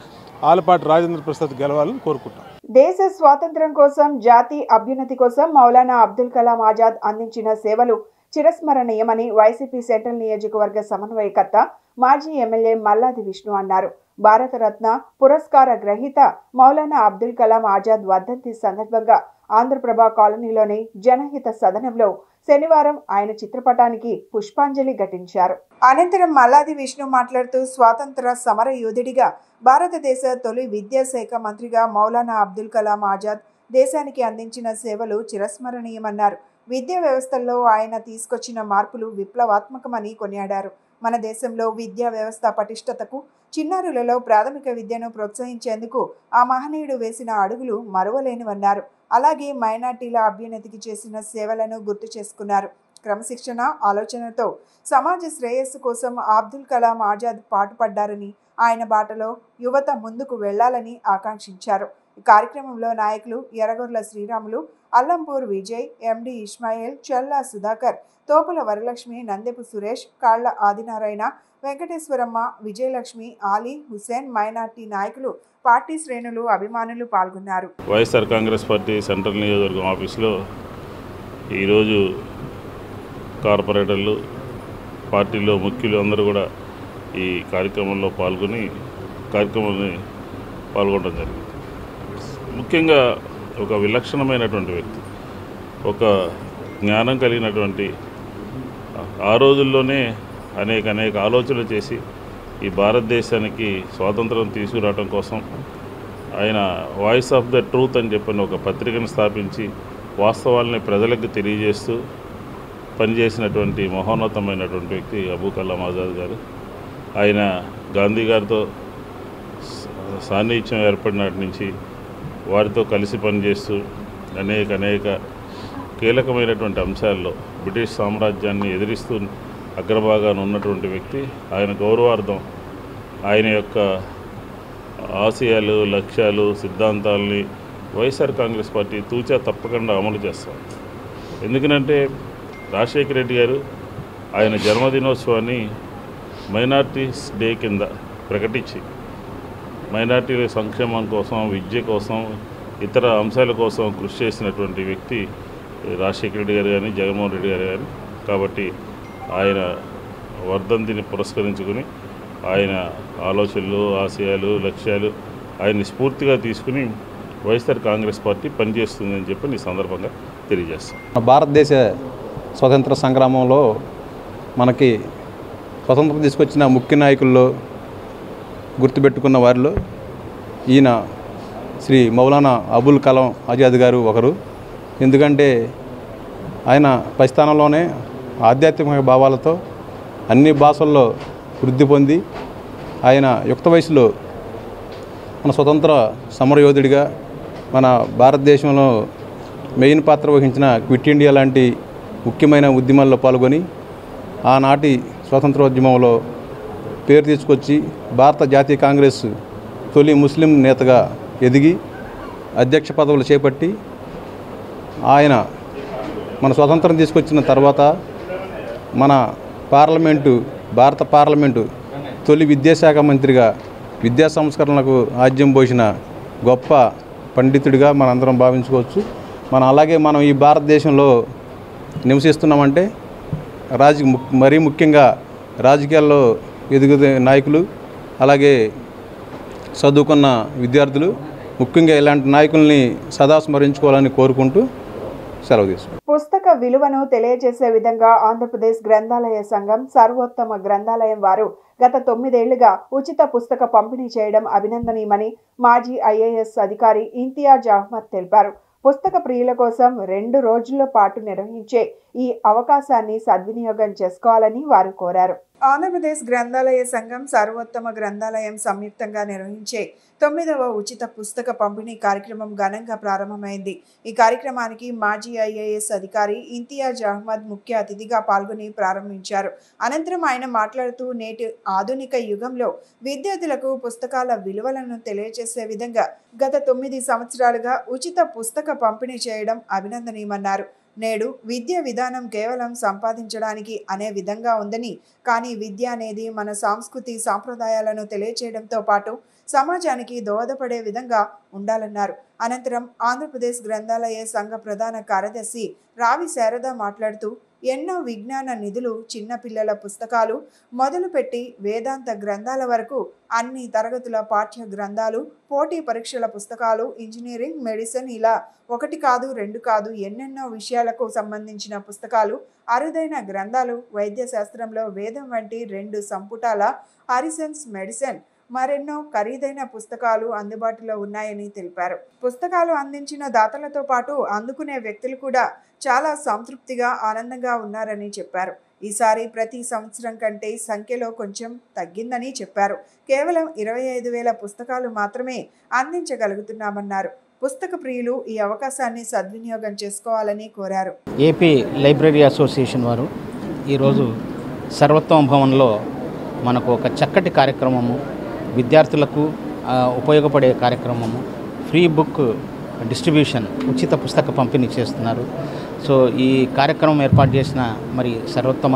ఆళ్లపాటి రాజేంద్ర ప్రసాద్ గెలవాలని కోరుకుంటాం. దేశ స్వాతంత్ర్యం కోసం, జాతి అభ్యున్నతి కోసం మౌలానా అబ్దుల్ కలాం ఆజాద్ అందించిన సేవలు చిరస్మరణీయమని వైసీపీ సెంట్రల్ నియోజకవర్గ సమన్వయకర్త మాజీ ఎమ్మెల్యే మల్లాది విష్ణు అన్నారు. భారతరత్న పురస్కార గ్రహీత మౌలానా అబ్దుల్ కలాం ఆజాద్ వర్ధంతి సందర్భంగా ఆంధ్రప్రభ కాలనీలోని జనహిత సదనంలో శనివారం ఆయన చిత్రపటానికి పుష్పాంజలి ఘటించారు. అనంతరం మల్లాది విష్ణు మాట్లాడుతూ స్వాతంత్ర సమర యోధుడిగా, భారతదేశ తొలి విద్యాశాఖ మంత్రిగా మౌలానా అబ్దుల్ కలాం ఆజాద్ దేశానికి అందించిన సేవలు చిరస్మరణీయమన్నారు. విద్యా వ్యవస్థల్లో ఆయన తీసుకొచ్చిన మార్పులు విప్లవాత్మకమని కొనియాడారు. మన దేశంలో విద్యా వ్యవస్థ పటిష్టతకు, చిన్నారులలో ప్రాథమిక విద్యను ప్రోత్సహించేందుకు ఆ మహనీయుడు వేసిన అడుగులు మరువలేనివన్నారు. అలాగే మైనార్టీల అభ్యున్నతికి చేసిన సేవలను గుర్తు చేసుకున్నారు. క్రమశిక్షణ, ఆలోచనతో సమాజ శ్రేయస్సు కోసం అబ్దుల్ కలాం ఆజాద్ పాటుపడ్డారని, ఆయన బాటలో యువత ముందుకు వెళ్లాలని ఆకాంక్షించారు. ఈ కార్యక్రమంలో నాయకులు ఎర్రగొర్ల శ్రీరాములు, అల్లంపూర్ విజయ్, ఎండి ఇస్మాయిల్, చెల్లా సుధాకర్, తోపుల వరలక్ష్మి, నందెపు సురేష్, కాళ్ల ఆదినారాయణ, వెంకటేశ్వరమ్మ, విజయలక్ష్మి, ఆలీ, హుసేన్, మైనార్టీ నాయకులు, పార్టీ శ్రేణులు, అభిమానులు పాల్గొన్నారు. వైఎస్ఆర్ కాంగ్రెస్ పార్టీ సెంట్రల్ నియోజకవర్గం ఆఫీసులో ఈరోజు కార్పొరేటర్లు, పార్టీలో ముఖ్యులు అందరూ కూడా ఈ కార్యక్రమంలో పాల్గొనడం జరిగింది. ముఖ్యంగా ఒక విలక్షణమైనటువంటి వ్యక్తి, ఒక జ్ఞానం కలిగినటువంటి, ఆ రోజుల్లోనే అనేక ఆలోచనలు చేసి ఈ భారతదేశానికి స్వాతంత్రం తీసుకురావడం కోసం ఆయన వాయిస్ ఆఫ్ ద ట్రూత్ అని చెప్పిన ఒక పత్రికను స్థాపించి వాస్తవాలని ప్రజలకు తెలియజేస్తూ పనిచేసినటువంటి మహోన్నతమైనటువంటి వ్యక్తి అబుల్ కలాం ఆజాద్ గారు. ఆయన గాంధీ గారితో సాన్నిహిత్యం ఏర్పడినటి నుంచి వారితో కలిసి పనిచేస్తూ అనేక కీలకమైనటువంటి అంశాల్లో బ్రిటిష్ సామ్రాజ్యాన్ని ఎదిరిస్తూ అగ్రభాగాన ఉన్నటువంటి వ్యక్తి. ఆయన గౌరవార్థం ఆయన యొక్క ఆశయాలు, లక్ష్యాలు, సిద్ధాంతాలని వైఎస్ఆర్ కాంగ్రెస్ పార్టీ తూచా తప్పకుండా అమలు చేస్తాం. ఎందుకంటే రాజశేఖర రెడ్డి గారు ఆయన జన్మదినోత్సవాన్ని మైనార్టీస్ డే కింద ప్రకటించి మైనార్టీల సంక్షేమం కోసం, విద్య కోసం, ఇతర అంశాల కోసం కృషి చేసినటువంటి వ్యక్తి రాజశేఖర రెడ్డి గారు కానీ, జగన్మోహన్ రెడ్డి గారు కానీ. కాబట్టి ఆయన వర్ధంతిని పురస్కరించుకుని ఆయన ఆలోచనలు, ఆశయాలు, లక్ష్యాలు ఆయన్ని స్ఫూర్తిగా తీసుకుని వైఎస్ఆర్ కాంగ్రెస్ పార్టీ పనిచేస్తుందని చెప్పి ఈ సందర్భంగా తెలియజేస్తాం. భారతదేశ స్వతంత్ర సంగ్రామంలో మనకి స్వతంత్రం తీసుకొచ్చిన ముఖ్య నాయకుల్లో గుర్తుపెట్టుకున్న వారిలో ఈయన శ్రీ మౌలానా అబుల్ కలాం ఆజాద్ గారు ఒకరు. ఎందుకంటే ఆయన పసిస్థానంలోనే ఆధ్యాత్మిక భావాలతో అన్ని భాషల్లో వృద్ధి పొంది ఆయన యుక్త వయసులో మన స్వతంత్ర సమరయోధుడిగా మన భారతదేశంలో మెయిన్ పాత్ర వహించిన క్విట్ ఇండియా లాంటి ముఖ్యమైన ఉద్యమాల్లో పాల్గొని ఆనాటి స్వాతంత్రోద్యమంలో పేరు తీసుకొచ్చి భారత జాతీయ కాంగ్రెస్ తొలి ముస్లిం నేతగా ఎదిగి అధ్యక్ష పదవులు చేపట్టి ఆయన మన స్వాతంత్రం తీసుకొచ్చిన తర్వాత మన భారత పార్లమెంటు తొలి విద్యాశాఖ మంత్రిగా విద్యా సంస్కరణలకు ఆద్యం పోసిన గొప్ప పండితుడిగా మనందరం భావించుకోవచ్చు. అలాగే మనం ఈ భారతదేశంలో నివసిస్తున్నామంటే మరీ ముఖ్యంగా రాజకీయాల్లో ఎదుగుతున్న నాయకులు, అలాగే చదువుకున్న విద్యార్థులు ముఖ్యంగా ఇలాంటి నాయకుల్ని సదా స్మరించుకోవాలని కోరుకుంటూ సెలవు తీసుకుంటాం. పుస్తక విలువను తెలియజేసే విధంగా ఆంధ్రప్రదేశ్ గ్రంథాలయ సంఘం సర్వోత్తమ గ్రంథాలయం వారు గత 9 ఏళ్లుగా ఉచిత పుస్తక పంపిణీ చేయడం అభినందనీయమని మాజీ ఐఏఎస్ అధికారి ఇంతియాజ్ అహ్మద్ తెలిపారు. పుస్తక ప్రియుల కోసం 2 రోజుల పాటు నిర్వహించే ఈ అవకాశాన్ని సద్వినియోగం చేసుకోవాలని వారు కోరారు. ఆంధ్రప్రదేశ్ గ్రంథాలయ సంఘం సర్వోత్తమ గ్రంథాలయం సంయుక్తంగా నిర్వహించే 9వ ఉచిత పుస్తక పంపిణీ కార్యక్రమం ఘనంగా ప్రారంభమైంది. ఈ కార్యక్రమానికి మాజీ ఐఏఎస్ అధికారి ఇంతియాజ్ అహ్మద్ ముఖ్య అతిథిగా పాల్గొని ప్రారంభించారు. అనంతరం ఆయన మాట్లాడుతూ నేటి ఆధునిక యుగంలో విద్యార్థులకు పుస్తకాల విలువలను తెలియజేసే విధంగా గత 9 సంవత్సరాలుగా ఉచిత పుస్తక పంపిణీ చేయడం అభినందనీయమన్నారు. నేడు విద్య విధానం కేవలం సంపాదించడానికి అనే విధంగా ఉందని, కానీ విద్య అనేది మన సంస్కృతి సాంప్రదాయాలను తెలియచేయడంతో పాటు సమాజానికి దోహదపడే విధంగా ఉండాలన్నారు. అనంతరం ఆంధ్రప్రదేశ్ గ్రంథాలయ సంఘ ప్రధాన కార్యదర్శి రావి శారద మాట్లాడుతూ ఎన్నో విజ్ఞాన నిధులు, చిన్నపిల్లల పుస్తకాలు మొదలుపెట్టి వేదాంత గ్రంథాల వరకు అన్ని తరగతుల పాఠ్య గ్రంథాలు, పోటీ పరీక్షల పుస్తకాలు, ఇంజనీరింగ్, మెడిసిన్ ఇలా 1 కాదు 2 కాదు ఎన్నెన్నో విషయాలకు సంబంధించిన పుస్తకాలు, అరుదైన గ్రంథాలు, వైద్య శాస్త్రంలో వేదం వంటి 2 సంపుటాల హారిసన్స్ మెడిసిన్, మరెన్నో ఖరీదైన పుస్తకాలు అందుబాటులో ఉన్నాయని తెలిపారు. పుస్తకాలు అందించిన దాతలతో పాటు అందుకునే వ్యక్తులు కూడా చాలా సంతృప్తిగా, ఆనందంగా ఉన్నారని చెప్పారు. ఈసారి ప్రతి సంవత్సరం కంటే సంఖ్యలో కొంచెం తగ్గిందని చెప్పారు. కేవలం 25,000 పుస్తకాలు మాత్రమే అందించగలుగుతున్నామన్నారు. పుస్తక ప్రియులు ఈ అవకాశాన్ని సద్వినియోగం చేసుకోవాలని కోరారు. ఏపీ లైబ్రరీ అసోసియేషన్ వారు ఈరోజు సర్వోత్తమ భవన్లో మనకు ఒక చక్కటి కార్యక్రమము, విద్యార్థులకు ఉపయోగపడే కార్యక్రమము, ఫ్రీ బుక్ డిస్ట్రిబ్యూషన్, ఉచిత పుస్తక పంపిణీ చేస్తున్నారు. సో ఈ కార్యక్రమం ఏర్పాటు చేసిన మరి సర్వోత్తమ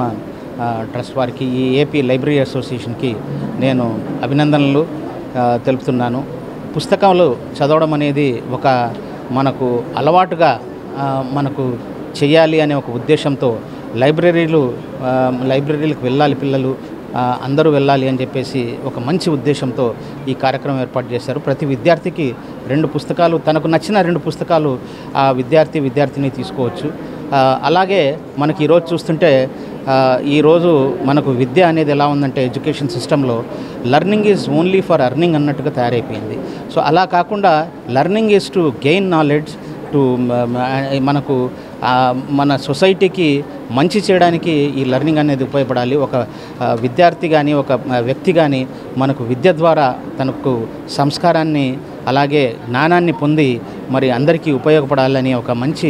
ట్రస్ట్ వారికి, ఈ ఏపీ లైబ్రరీ అసోసియేషన్కి నేను అభినందనలు తెలుపుతున్నాను. పుస్తకాలు చదవడం అనేది ఒక మనకు అలవాటుగా మనకు చేయాలి అనే ఒక ఉద్దేశంతో లైబ్రరీలకు వెళ్ళాలి, పిల్లలు అందరూ వెళ్ళాలి అని చెప్పేసి ఒక మంచి ఉద్దేశంతో ఈ కార్యక్రమం ఏర్పాటు చేశారు. ప్రతి విద్యార్థికి 2 పుస్తకాలు, తనకు నచ్చిన 2 పుస్తకాలు ఆ విద్యార్థిని తీసుకోవచ్చు. అలాగే మనకి ఈరోజు చూస్తుంటే ఈరోజు మనకు విద్య అనేది ఎలా ఉందంటే ఎడ్యుకేషన్ సిస్టంలో learning is only for earning అన్నట్టుగా తయారైపోయింది. సో అలా కాకుండా learning is to gain knowledge, to మనకు మన సొసైటీకి మంచి చేయడానికి ఈ లర్నింగ్ అనేది ఉపయోగపడాలి. ఒక విద్యార్థి కానీ ఒక వ్యక్తి కానీ మనకు విద్య ద్వారా తనకు సంస్కారాన్ని అలాగే జ్ఞానాన్ని పొంది మరి అందరికీ ఉపయోగపడాలని ఒక మంచి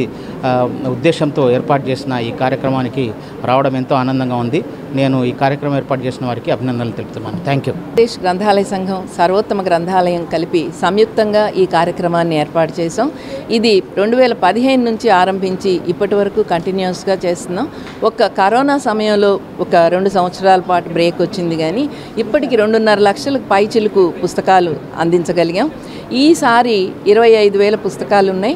ఉద్దేశంతో ఏర్పాటు చేసిన ఈ కార్యక్రమానికి రావడం ఎంతో ఆనందంగా ఉంది. నేను ఈ కార్యక్రమం ఏర్పాటు చేసిన వారికి అభినందనలు తెలుపుతున్నాను. Thank you. దేశ్ గ్రంథాలయ సంఘం, సర్వోత్తమ గ్రంథాలయం కలిపి సంయుక్తంగా ఈ కార్యక్రమాన్ని ఏర్పాటు చేసాం. ఇది 2015 నుంచి ఆరంభించి ఇప్పటి వరకు కంటిన్యూస్గా చేస్తున్నాం. ఒక కరోనా సమయంలో ఒక 2 సంవత్సరాల పాటు బ్రేక్ వచ్చింది, కానీ ఇప్పటికి 2.5 లక్షలకు పైచిలుకు పుస్తకాలు అందించగలిగాం. ఈసారి 25,000 పుస్తకాలు ఉన్నాయి.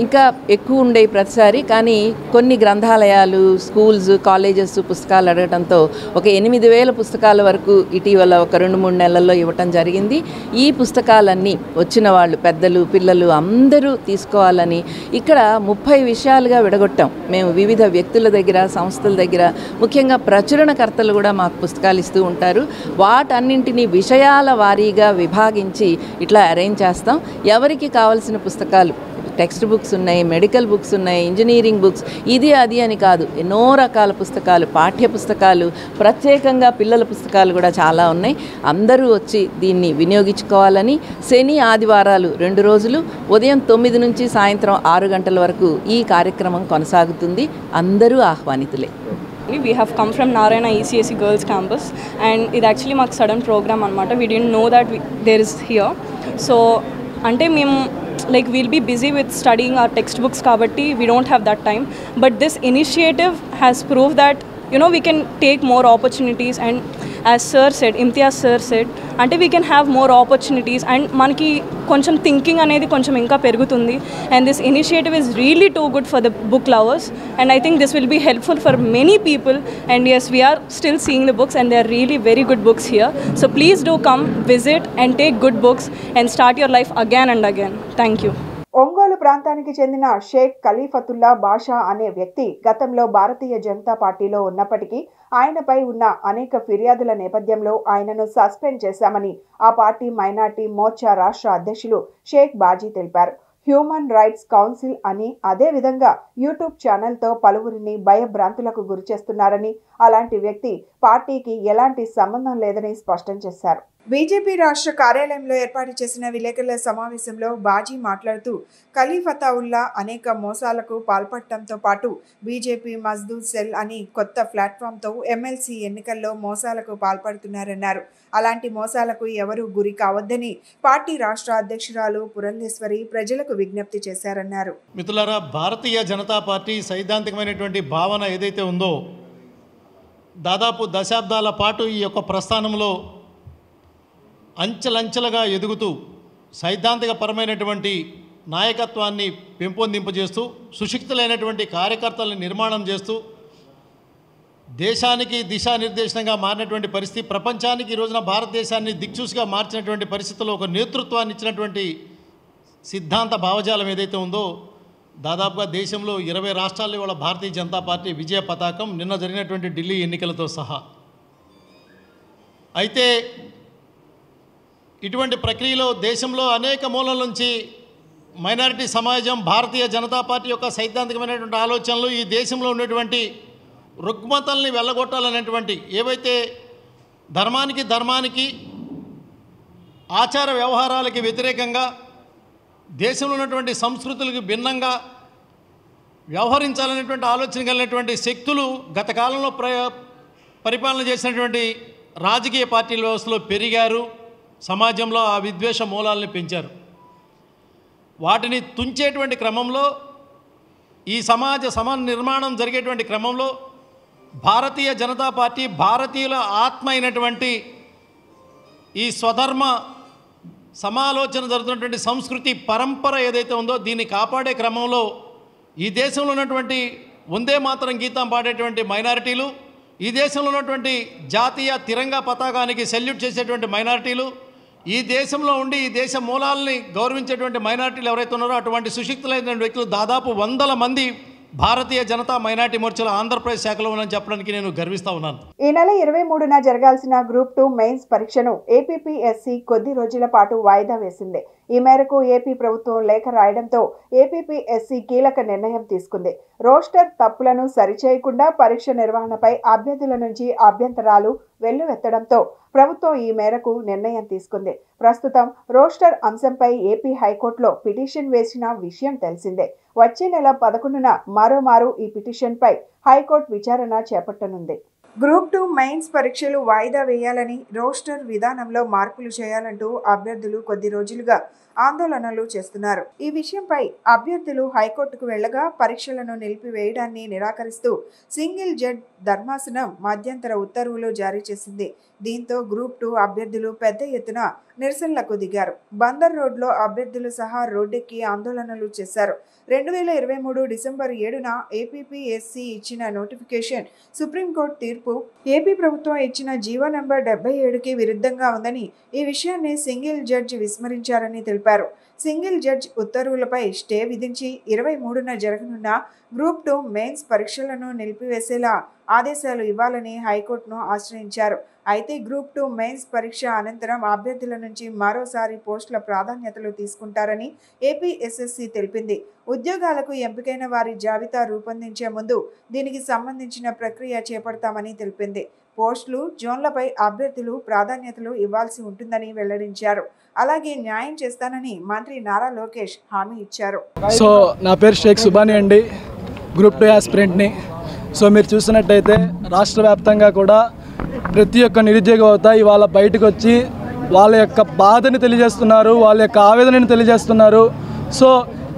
ఇంకా ఎక్కువ ఉండేవి ప్రతిసారి, కానీ కొన్ని గ్రంథాలయాలు, స్కూల్స్, కాలేజెస్ పుస్తకాలు అడగడంతో ఒక 8,000 పుస్తకాల వరకు ఇటీవల ఒక 2-3 నెలల్లో ఇవ్వటం జరిగింది. ఈ పుస్తకాలన్నీ వచ్చిన వాళ్ళు, పెద్దలు, పిల్లలు అందరూ తీసుకోవాలని ఇక్కడ 30 విషయాలుగా విడగొట్టాం మేము. వివిధ వ్యక్తుల దగ్గర, సంస్థల దగ్గర, ముఖ్యంగా ప్రచురణకర్తలు కూడా మాకు పుస్తకాలు ఇస్తూ ఉంటారు. వాటన్నింటినీ విషయాల వారీగా విభాగించి ఇట్లా అరేంజ్ చేస్తాం. ఎవరికి కావాల్సిన పుస్తకాలు, టెక్స్ట్ బుక్స్ ఉన్నాయి, మెడికల్ బుక్స్ ఉన్నాయి, ఇంజనీరింగ్ బుక్స్, ఇది అది అని కాదు, ఎన్నో రకాల పుస్తకాలు, పాఠ్య పుస్తకాలు, ప్రత్యేకంగా పిల్లల పుస్తకాలు కూడా చాలా ఉన్నాయి. అందరూ వచ్చి దీన్ని వినియోగించుకోవాలని శని, ఆదివారాలు 2 రోజులు ఉదయం 9 నుంచి సాయంత్రం 6 గంటల వరకు ఈ కార్యక్రమం కొనసాగుతుంది. అందరూ ఆహ్వానితులే. We have come from Narayana ECSC Girls Campus, and it actually marks sudden program anamata. We didn't know that there is here. So ante mem like we'll be busy with studying our textbooks kabatti we don't have that time, but this initiative has proved that we can take more opportunities, and as sir said, Imtiaz sir said, ante we can have more opportunities and manaki koncham thinking anedi koncham inka perugutundi, and this initiative is really too good for the book lovers, and I think this will be helpful for many people. And yes, we are still seeing the books, and they are really very good books here. So please do come visit and take good books and start your life again and again. Thank you. Ongole ప్రాంతానికి చెందిన షేక్ ఖలీఫతుల్లా బాషా అనే వ్యక్తి గతంలో భారతీయ జనతా పార్టీలో ఉన్నప్పటికీ ఆయనపై ఉన్న అనేక ఫిర్యాదుల నేపథ్యంలో ఆయనను సస్పెండ్ చేశామని ఆ పార్టీ మైనార్టీ మోర్చా రాష్ట్ర అధ్యక్షులు షేక్ బాజీ తెలిపారు. హ్యూమన్ రైట్స్ కౌన్సిల్ అని, అదేవిధంగా యూట్యూబ్ ఛానల్తో పలువురిని భయభ్రాంతులకు గురిచేస్తున్నారని, అలాంటి వ్యక్తి పార్టీకి ఎలాంటి సంబంధం లేదని స్పష్టం చేశారు. బీజేపీ రాష్ట్ర కార్యాలయంలో ఏర్పాటు చేసిన విలేకరుల సమావేశంలో బాజీ మాట్లాడుతూ ఖలీఫతావుల్లా అనేక మోసాలకు పాల్పడటంతో పాటు బీజేపీ మజ్దూర్ సెల్ అని కొత్త ప్లాట్ఫామ్తో ఎమ్మెల్సీ ఎన్నికల్లో మోసాలకు పాల్పడుతున్నారన్నారు. అలాంటి మోసాలకు ఎవరూ గురి కావద్దని పార్టీ రాష్ట్ర అధ్యక్షురాలు పురంధేశ్వరి ప్రజలకు విజ్ఞప్తి చేశారన్నారు. మిత్రులారా, భారతీయ జనతా పార్టీ సైద్ధాంతికమైనటువంటి భావన ఏదైతే ఉందో, దాదాపు దశాబ్దాల పాటు ఈ యొక్క ప్రస్థానంలో అంచెలంచెలుగా ఎదుగుతూ సైద్ధాంతిక పరమైనటువంటి నాయకత్వాన్ని పెంపొందింపజేస్తూ సుశిక్షితులైనటువంటి కార్యకర్తలను నిర్మాణం చేస్తూ దేశానికి దిశానిర్దేశంగా మారినటువంటి పరిస్థితి, ప్రపంచానికి ఈ రోజున భారతదేశాన్ని దిక్చూసిగా మార్చినటువంటి పరిస్థితుల్లో ఒక నేతృత్వాన్ని ఇచ్చినటువంటి సిద్ధాంత భావజాలం ఏదైతే ఉందో, దాదాపుగా దేశంలో 20 రాష్ట్రాల్లో ఇవాళ భారతీయ జనతా పార్టీ విజయ పతాకం, నిన్న జరిగినటువంటి ఢిల్లీ ఎన్నికలతో సహా. అయితే ఇటువంటి ప్రక్రియలో దేశంలో అనేక మూలల నుంచి మైనారిటీ సమాజం భారతీయ జనతా పార్టీ యొక్క సైద్ధాంతికమైనటువంటి ఆలోచనలు, ఈ దేశంలో ఉన్నటువంటి రుగ్మతల్ని వెళ్ళగొట్టాలనేటువంటి ఏవైతే ధర్మానికి ఆచార వ్యవహారాలకి వ్యతిరేకంగా దేశంలో ఉన్నటువంటి సంస్కృతులకు భిన్నంగా వ్యవహరించాలనేటువంటి ఆలోచన కలిగినటువంటి శక్తులు గత కాలంలో పరిపాలన చేసినటువంటి రాజకీయ పార్టీల వ్యవస్థలో పెరిగారు. సమాజంలో ఆ విద్వేష మూలాలను పెంచారు. వాటిని తుంచేటువంటి క్రమంలో ఈ సమాజ నిర్మాణం జరిగేటువంటి క్రమంలో భారతీయ జనతా పార్టీ భారతీయుల ఆత్మ అయినటువంటి ఈ స్వధర్మ సమాలోచన జరుగుతున్నటువంటి సంస్కృతి పరంపర ఏదైతే ఉందో దీన్ని కాపాడే క్రమంలో ఈ దేశంలో ఉన్నటువంటి వందే మాతరం గీతం పాడేటువంటి మైనారిటీలు, ఈ దేశంలో ఉన్నటువంటి జాతీయ తిరంగా పతాకానికి సెల్యూట్ చేసేటువంటి మైనారిటీలు, ఈ దేశంలో ఉండి ఈ దేశ మూలాలని గౌరవించేటువంటి మైనారిటీలు ఎవరైతే ఉన్నారో అటువంటి సుశిక్తులైన వ్యక్తులు దాదాపు 100 మంది భారతీయ జనతా మైనార్టీ మోర్చాల ఆంధ్రప్రదేశ్ శాఖలో ఉన్నానని చెప్పడానికి నేను గర్విస్తా ఉన్నాను. ఈ నెల 23న జరగాల్సిన గ్రూప్ 2 మెయిన్స్ పరీక్షను ఏపీపీఎస్సీ కొద్ది రోజుల పాటు వాయిదా వేసింది. ఈ మేరకు ఏపీ ప్రభుత్వం లేఖ రాయడంతో ఏపీపీఎస్సీ కీలక నిర్ణయం తీసుకుంది. రోస్టర్ తప్పులను సరిచేయకుండా పరీక్ష నిర్వహణపై అభ్యర్థుల నుంచి అభ్యంతరాలు వెల్లువెత్తడంతో ప్రభుత్వం ఈ మేరకు నిర్ణయం తీసుకుంది. ప్రస్తుతం రోస్టర్ అంశంపై ఏపీ హైకోర్టులో పిటిషన్ వేసిన విషయం తెలిసిందే. వచ్చే నెల 11న మరోమారు ఈ పిటిషన్పై హైకోర్టు విచారణ చేపట్టనుంది. గ్రూప్ 2 మెయిన్స్ పరీక్షలు వాయిదా వేయాలని, రోస్టర్ విధానంలో మార్పులు చేయాలంటూ అభ్యర్థులు కొద్ది రోజులుగా ఆందోళనలు చేస్తున్నారు. ఈ విషయంపై అభ్యర్థులు హైకోర్టుకు వెళ్లగా పరీక్షలను నిలిపివేయడాన్ని నిరాకరిస్తూ సింగిల్ జడ్జ్ ధర్మాసనం మధ్యంతర ఉత్తర్వులు జారీ చేసింది. దీంతో గ్రూప్ 2 అభ్యర్థులు పెద్ద ఎత్తున నిరసనలకు దిగారు. బందర్ రోడ్లో అభ్యర్థులు సహా రోడ్డెక్కి ఆందోళనలు చేశారు. 2023 డిసెంబర్ 7న ఏపీపీఎస్సీ ఇచ్చిన నోటిఫికేషన్, సుప్రీంకోర్టు తీర్పు, ఏపీ ప్రభుత్వం ఇచ్చిన జీవో నంబర్ 77కి విరుద్ధంగా ఉందని, ఈ విషయాన్ని సింగిల్ జడ్జి విస్మరించారని తెలిపారు. సింగిల్ జడ్జ్ ఉత్తర్వులపై స్టే విధించి 23న జరగనున్న గ్రూప్ 2 మెయిన్స్ పరీక్షలను నిలిపివేసేలా ఆదేశాలు ఇవ్వాలని హైకోర్టును ఆశ్రయించారు. అయితే గ్రూప్ 2 మెయిన్స్ పరీక్ష అనంతరం అభ్యర్థుల నుంచి మరోసారి పోస్టుల ప్రాధాన్యతలు తీసుకుంటారని ఏపీఎస్ఎస్సీ తెలిపింది. ఉద్యోగాలకు ఎంపికైన వారి జాబితా రూపొందించే ముందు దీనికి సంబంధించిన ప్రక్రియ చేపడతామని తెలిపింది. పోస్టులు, జోన్లపై అభ్యర్థులు ప్రాధాన్యతలు ఇవ్వాల్సి ఉంటుందని వెల్లడించారు. అలాగే న్యాయం చేస్తానని మంత్రి నారా లోకేష్ హామీ ఇచ్చారు. సో నా పేరు షేక్ సుబాని అండి, గ్రూప్ 2 ఆస్పిరెంట్ని. సో మీరు చూసినట్టయితే రాష్ట్ర వ్యాప్తంగా కూడా ప్రతి ఒక్క నిరుద్యోగ యువత ఇవాళ బయటకు వచ్చి వాళ్ళ యొక్క బాధని తెలియజేస్తున్నారు, వాళ్ళ యొక్క ఆవేదనని తెలియజేస్తున్నారు. సో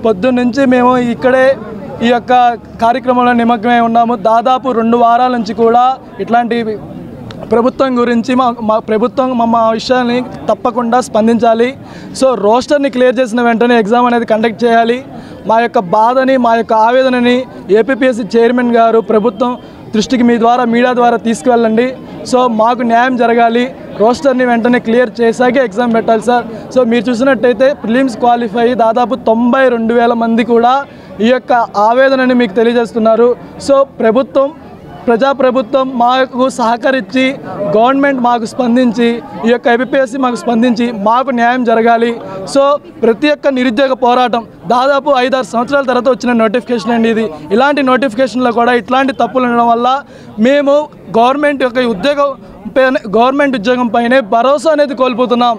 పొద్దున్న నుంచి మేము ఇక్కడే ఈ యొక్క కార్యక్రమంలో నిమగ్నమై ఉన్నాము. దాదాపు 2 వారాల నుంచి కూడా ఇట్లాంటి ప్రభుత్వం గురించి మా ప్రభుత్వం మా విషయాన్ని తప్పకుండా స్పందించాలి. సో రోస్టర్ని క్లియర్ చేసిన వెంటనే ఎగ్జామ్ అనేది కండక్ట్ చేయాలి. మా యొక్క బాధని, మా యొక్క ఆవేదనని ఏపీపీఎస్సీ చైర్మన్ గారు ప్రభుత్వం దృష్టికి మీ ద్వారా మీడియా ద్వారా తీసుకువెళ్ళండి. సో మాకు న్యాయం జరగాలి. రోస్టర్ని వెంటనే క్లియర్ చేశాకే ఎగ్జామ్ పెట్టాలి సార్. సో మీరు చూసినట్టయితే ప్రిలిమ్స్ క్వాలిఫై దాదాపు 92,000 మంది కూడా ఈ యొక్క ఆవేదనని మీకు తెలియజేస్తున్నారు. సో ప్రజాప్రభుత్వం మాకు సహకరించి, గవర్నమెంట్ మాకు స్పందించి, ఈ యొక్క ఏపీఎస్సీ మాకు స్పందించి మాకు న్యాయం జరగాలి. సో ప్రతి ఒక్క నిరుద్యోగ పోరాటం దాదాపు 5-6 సంవత్సరాల తర్వాత వచ్చిన నోటిఫికేషన్ అండి ఇది. ఇలాంటి నోటిఫికేషన్లో కూడా ఇట్లాంటి తప్పులు ఉండడం వల్ల మేము గవర్నమెంట్ ఉద్యోగం పైనే భరోసా అనేది కోల్పోతున్నాం.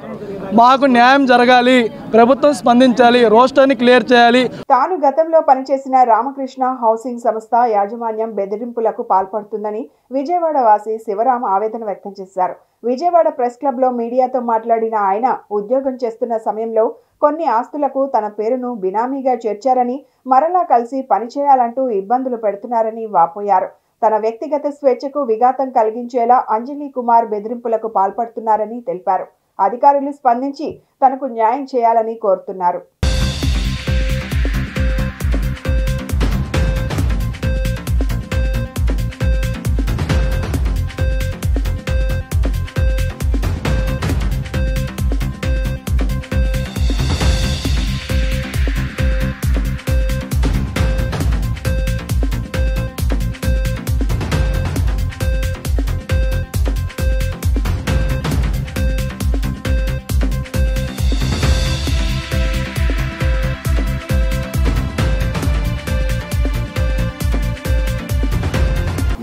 మాకు న్యాయం జరగాలి, ప్రభుత్వం స్పందించాలి, రోస్టర్ని క్లియర్ చేయాలి. తాను గతంలో పనిచేసిన రామకృష్ణ హౌసింగ్ సంస్థ యాజమాన్యం బెదిరింపులకు పాల్పడుతుందని విజయవాడ వాసి శివరాం ఆవేదన వ్యక్తం చేశారు. విజయవాడ ప్రెస్ క్లబ్లో మీడియాతో మాట్లాడిన ఆయన, ఉద్యోగం చేస్తున్న సమయంలో కొన్ని ఆస్తులకు తన పేరును బినామీగా చేర్చారని, మరలా కలిసి పనిచేయాలంటూ ఇబ్బందులు పెడుతున్నారని వాపోయారు. తన వ్యక్తిగత స్వేచ్ఛకు విఘాతం కలిగించేలా అంజలి కుమార్ బెదిరింపులకు పాల్పడుతున్నారని తెలిపారు. అధికారులు స్పందించి తనకు న్యాయం చేయాలని కోరుతున్నారు.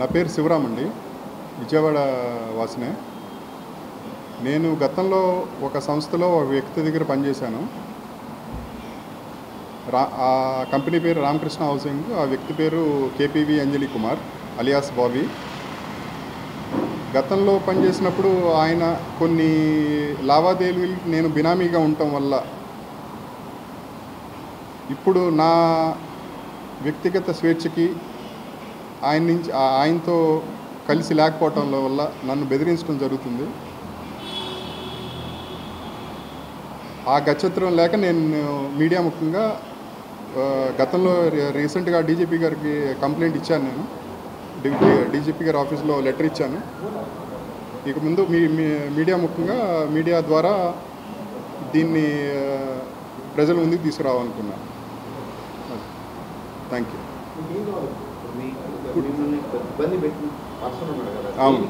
నా పేరు శివరాం అండి, విజయవాడ వాసినే. నేను గతంలో ఒక సంస్థలో ఒక వ్యక్తి దగ్గర పనిచేశాను. ఆ కంపెనీ పేరు రామకృష్ణ హౌసింగ్, ఆ వ్యక్తి పేరు కేపీవి అంజలి కుమార్ అలియాస్ బాబీ. గతంలో పనిచేసినప్పుడు ఆయన కొన్ని లావాదేవీలు నేను బినామీగా ఉండటం వల్ల ఇప్పుడు నా వ్యక్తిగత స్వేచ్ఛకి ఆయనతో కలిసి లేకపోవటం వల్ల నన్ను బెదిరించడం జరుగుతుంది. ఆ గచ్చత్రం లేక నేను మీడియా ముఖ్యంగా గతంలో రీసెంట్గా డీజీపీ గారికి కంప్లైంట్ ఇచ్చాను. నేను డీజీపీ గారి ఆఫీస్లో లెటర్ ఇచ్చాను. ఇక ముందు మీడియా ముఖ్యంగా మీడియా ద్వారా దీన్ని ప్రజల ముందుకు తీసుకురావాలనుకున్నాను. Thank you. అవును.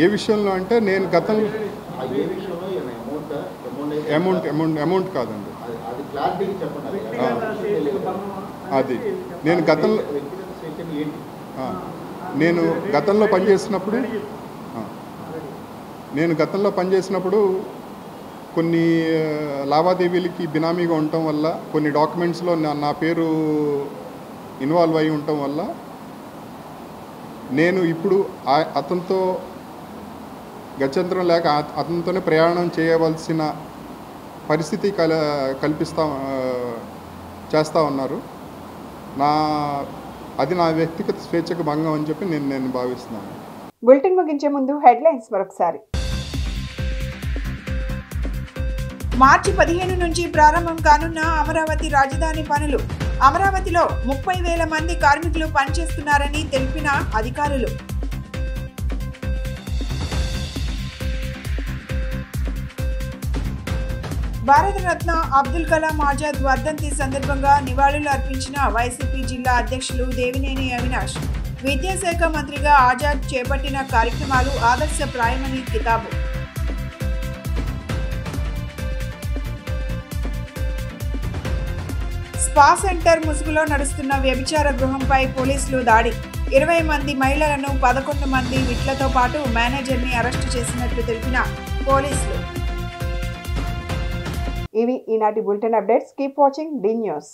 ఏ విషయంలో అంటే నేను గతంలో అమౌంట్ కాదండి, అది నేను గతంలో పనిచేసినప్పుడు కొన్ని లావాదేవీలకి బినామీగా ఉండటం వల్ల, కొన్ని డాక్యుమెంట్స్లో నా పేరు ఇన్వాల్వ్ అయి ఉండటం వల్ల నేను ఇప్పుడు అతనితో గత్యంతరం లేక అతనితోనే ప్రయాణం చేయవలసిన పరిస్థితి చేస్తూ ఉన్నారు. అది నా వ్యక్తిగత స్వేచ్ఛకు భంగం అని చెప్పి నేను భావిస్తున్నాను. బులెటిన్ ముగించే ముందు హెడ్లైన్స్ మరొకసారి. మార్చి 15 నుంచి ప్రారంభం కానున్న అమరావతి రాజధాని పనులు. అమరావతిలో 30,000 మంది కార్మికులు పనిచేస్తున్నారని తెలిపిన అధికారులు. భారతరత్న అబ్దుల్ కలాం ఆజాద్ వర్ధంతి సందర్భంగా నివాళులు అర్పించిన వైసీపీ జిల్లా అధ్యక్షులు దేవినేని అవినాష్. విద్యాశాఖ మంత్రిగా ఆజాద్ చేపట్టిన కార్యక్రమాలు ఆదర్శప్రాయమని కితాబు. స్పా సెంటర్ ముసుగులో నడుస్తున్న వ్యభిచార గృహంపై పోలీసులు దాడి. 20 మంది మహిళలను 11 మంది విట్లతో పాటు మేనేజర్ని అరెస్టు చేసినట్లు తెలిపిన పోలీసులు. ఇవి ఈనాటి bulletin updates. Keep watching the news.